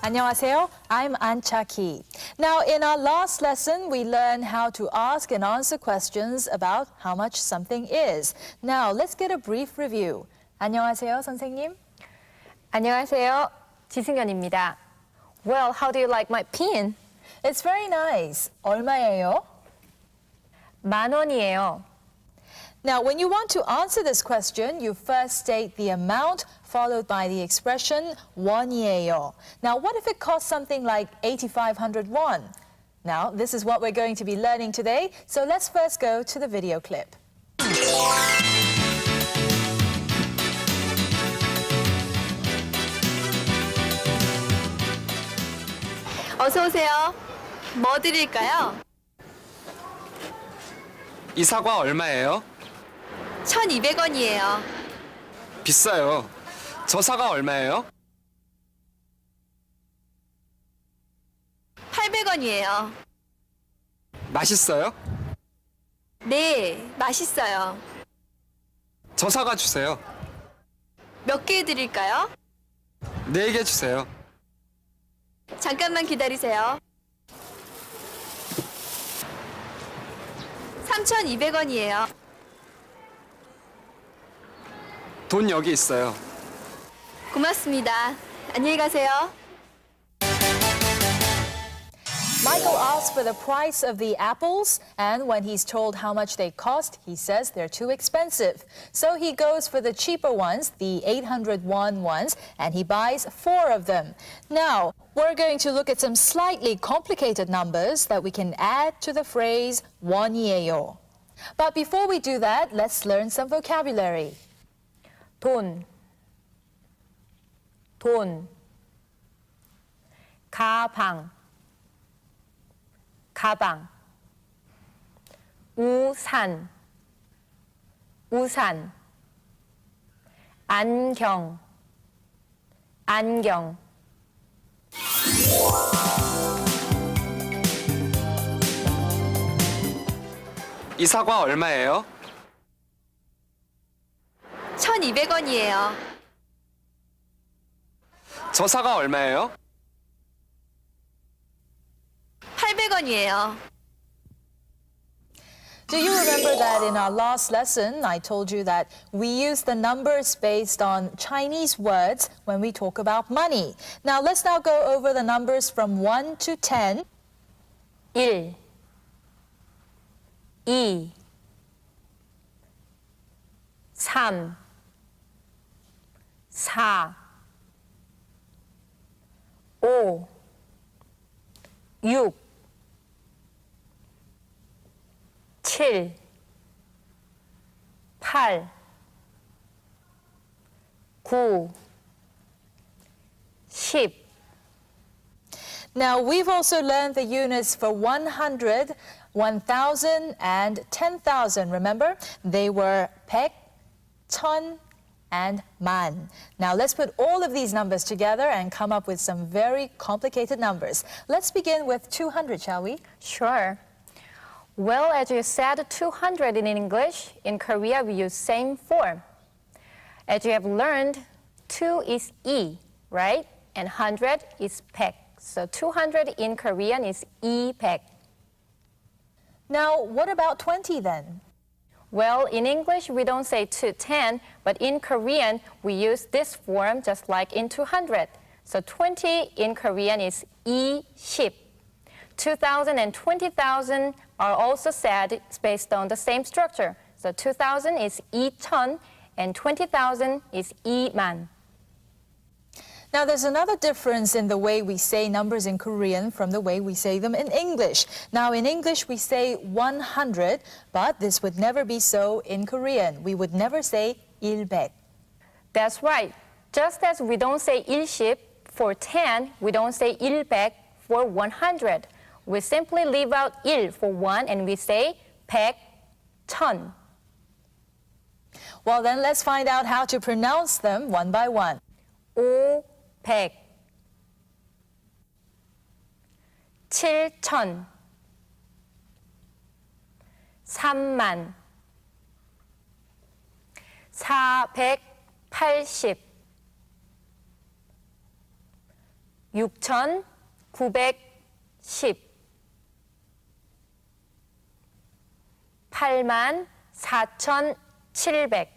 안녕하세요. I'm Ancha-ki. Now, in our last lesson, we learned how to ask and answer questions about how much something is. Now, let's get a brief review. 안녕하세요, 선생님. 안녕하세요. 지승현입니다. Well, how do you like my pin? It's very nice. 얼마예요? 10,000원이에요. Now, when you want to answer this question, you first state the amount followed by the expression 원이에요. Now, what if it costs something like 8,500 won? Now, this is what we're going to be learning today, so let's first go to the video clip. 어서 오세요. 뭐 드릴까요? 이 사과 얼마예요? 1,200원이에요. 비싸요. 저 사과 얼마예요? 800원이에요. 맛있어요? 네, 맛있어요. 저 사과 주세요. 몇 개 드릴까요? 4개 주세요. 잠깐만 기다리세요. 3,200원이에요. 돈 여기 있어요. 고맙습니다. 안녕히 가세요. Michael asks for the price of the apples, and when he's told how much they cost, he says they're too expensive. So he goes for the cheaper ones, the 800 won ones, and he buys 4 of them. Now, we're going to look at some slightly complicated numbers that we can add to the phrase 원이에요. But before we do that, let's learn some vocabulary. 돈, 가방, 가방, 우산, 안경, 이 사과 얼마예요? 1,200원이에요. 저 사과 얼마예요? 800원이에요. Do you remember that in our last lesson, I told you that we use the numbers based on Chinese words when we talk about money. Now, let's now go over the numbers from 1 to 10. 1, 2, 3, 4, 5, 6, 7, 8, 9, 10. Now, we've also learned the units for 100, 1,000, and 10,000. Remember? They were 백, 천, and 만. Now, let's put all of these numbers together and come up with some very complicated numbers. Let's begin with 200, shall we? Sure. Well, as you said 200 in English, in Korea we use same form. As you have learned, 2 is 이, right? And 100 is 백. So 200 in Korean is 이백. Now, what about 20 then? Well, in English we don't say 210, but in Korean we use this form just like in 200. So 20 in Korean is 이십. 2,000 and 20,000 are also said based on the same structure. So 2,000 is 이천 and 20,000 is 이만. Now, there's another difference in the way we say numbers in Korean from the way we say them in English. Now, in English, we say 100, but this would never be so in Korean. We would never say 일백. That's right. Just as we don't say 일십 for 10, we don't say 일백 for 100. We simply leave out 일 for 1 and we say 백, 천. Well, then let's find out how to pronounce them one by one. 오백, 칠천, 3만, 480, 6,910 84,700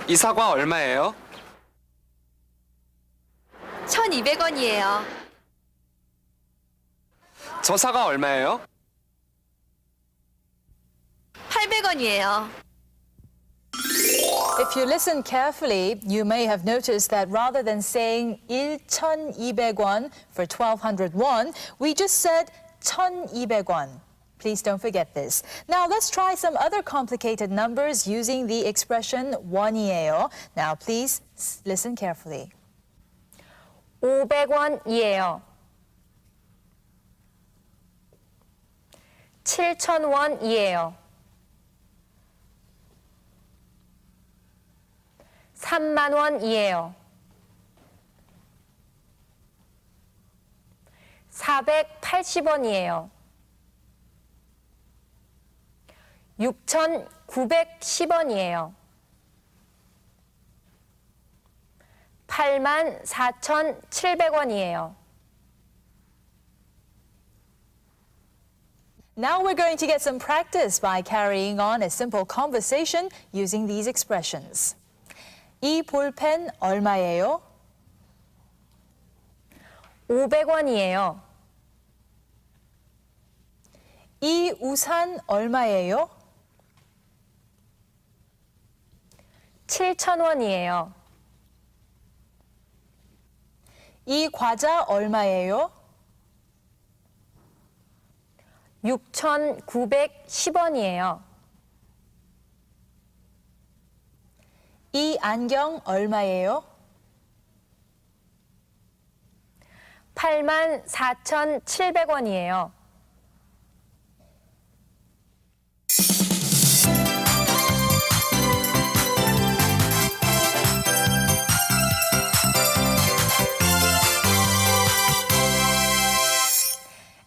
이 사과 얼마예요? 1,200원이에요. 저 사과 얼마예요? 800원이에요. If you listen carefully, you may have noticed that rather than saying 1,200원 for 1,200 won, we just said 1,200원. Please don't forget this. Now let's try some other complicated numbers using the expression 원이에요. Now please listen carefully. 500원이에요. 7,000원이에요. 3만 원이에요. 480원이에요. 6,910원이에요. 84,700원이에요. Now we're going to get some practice by carrying on a simple conversation using these expressions. 이 볼펜 얼마예요? 500원이에요. 이 우산 얼마예요? 7,000원이에요. 이 과자 얼마예요? 6,910원이에요. 이 안경 얼마예요? 84,700원이에요.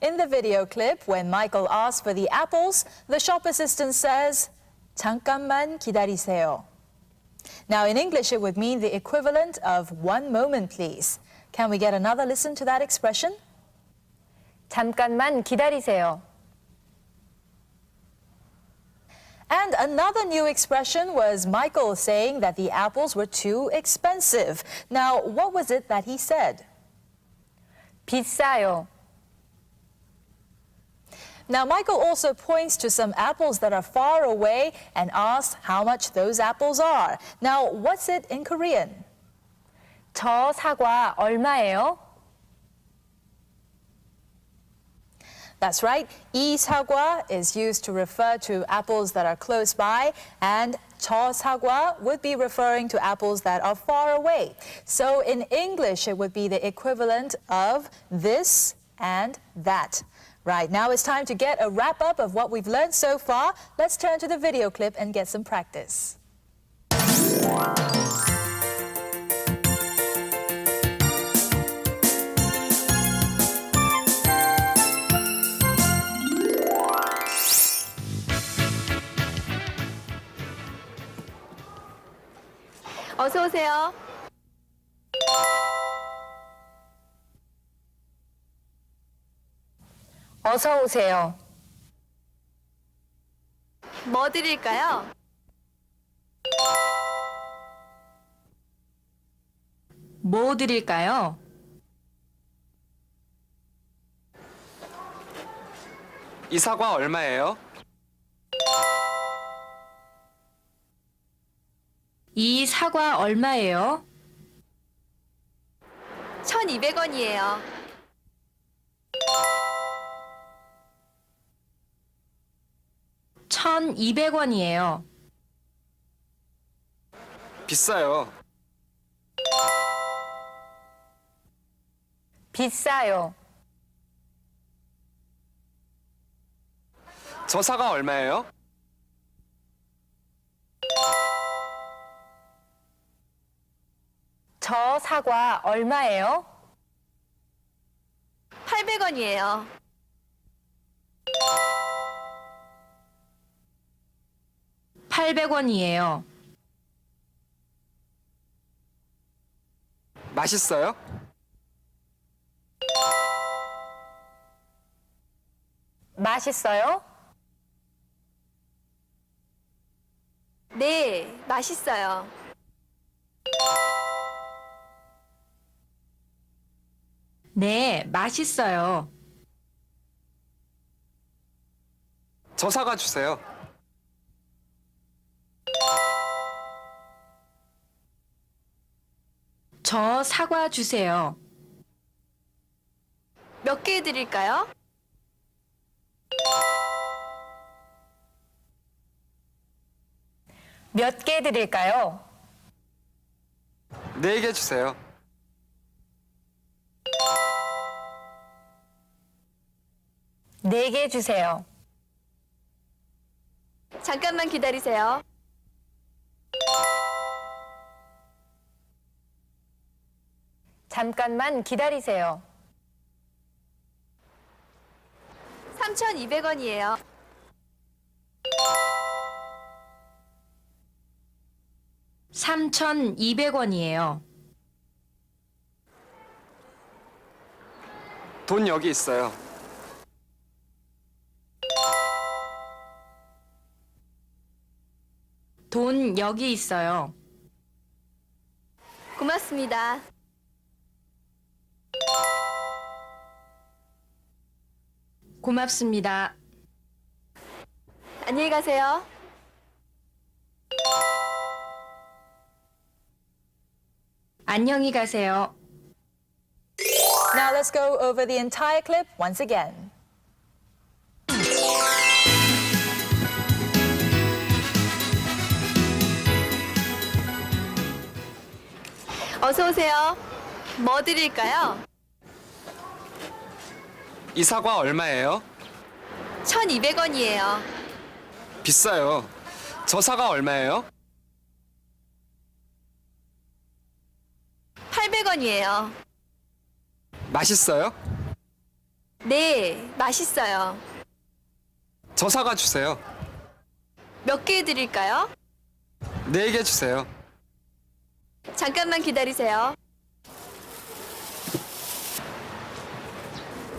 In the video clip, when Michael asks for the apples, the shop assistant says, 잠깐만 기다리세요. Now, in English, it would mean the equivalent of one moment, please. Can we get another listen to that expression? 잠깐만 기다리세요. And another new expression was Michael saying that the apples were too expensive. Now, what was it that he said? 비싸요. Now, Michael also points to some apples that are far away and asks how much those apples are. Now, what's it in Korean? 저 사과 얼마예요? That's right. 이 사과 is used to refer to apples that are close by, and 저 사과 would be referring to apples that are far away. So in English, it would be the equivalent of this and that. Right, now it's time to get a wrap-up of what we've learned so far. Let's turn to the video clip and get some practice. 어서 오세요. 어서 오세요. 뭐 드릴까요? 뭐 드릴까요? 이 사과 얼마예요? 이 사과 얼마예요? 1,200원이에요. $1,200원이에요. 비싸요. 비싸요. 저 사과 얼마예요? 저 사과 얼마예요? 800원이에요. 800원이에요. 맛있어요? 맛있어요? 네, 맛있어요. 네, 맛있어요. 저 사과 주세요. 저 사과 주세요. 몇 개 드릴까요? 몇 개 드릴까요? 4개 주세요. 네 개 주세요. 잠깐만 기다리세요. 잠깐만 기다리세요. 3,200원이에요. (3,200원이에요) 돈 여기 있어요. 돈 여기 있어요. 고맙습니다. 고맙습니다. 안녕히 가세요. 안녕히 가세요. Now let's go over the entire clip once again. 어서 오세요. 뭐 드릴까요? 이 사과 얼마예요? 1,200원이에요. 비싸요. 저 사과 얼마예요? 800원이에요. 맛있어요? 네, 맛있어요. 저 사과 주세요. 몇 개 드릴까요? 4개 주세요. 잠깐만 기다리세요.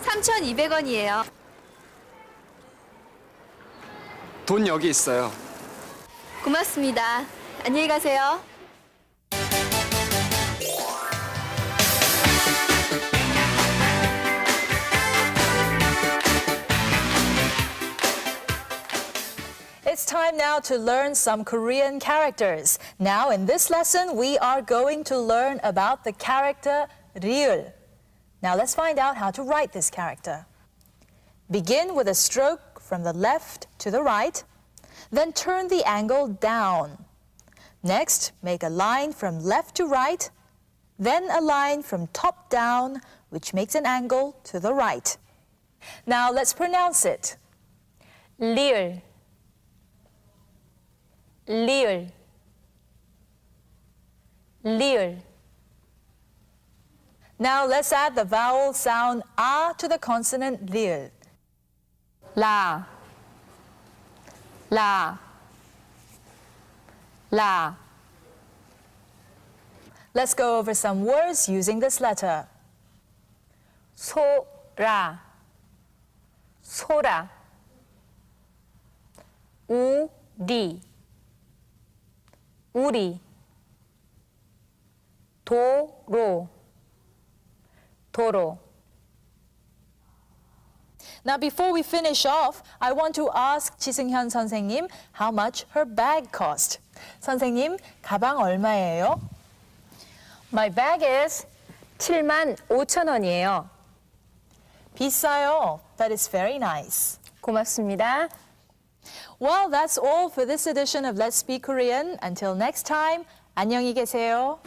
3,200원이에요. 돈 여기 있어요. 고맙습니다. 안녕히 가세요. It's time now to learn some Korean characters. Now in this lesson, we are going to learn about the character Ryul. Now let's find out how to write this character. Begin with a stroke from the left to the right, then turn the angle down. Next, make a line from left to right, then a line from top down, which makes an angle to the right. Now let's pronounce it. 리을 리을 리을 Now let's add the vowel sound ah to the consonant ryul. 라 라 라 Let's go over some words using this letter. 소라 소라 우리 우리 도로 도로 Now, before we finish off, I want to ask 지승현 선생님 how much her bag cost. 선생님, 가방 얼마예요? My bag is 75,000원이에요. 비싸요. That is very nice. 고맙습니다. Well, that's all for this edition of Let's Speak Korean. Until next time, 안녕히 계세요.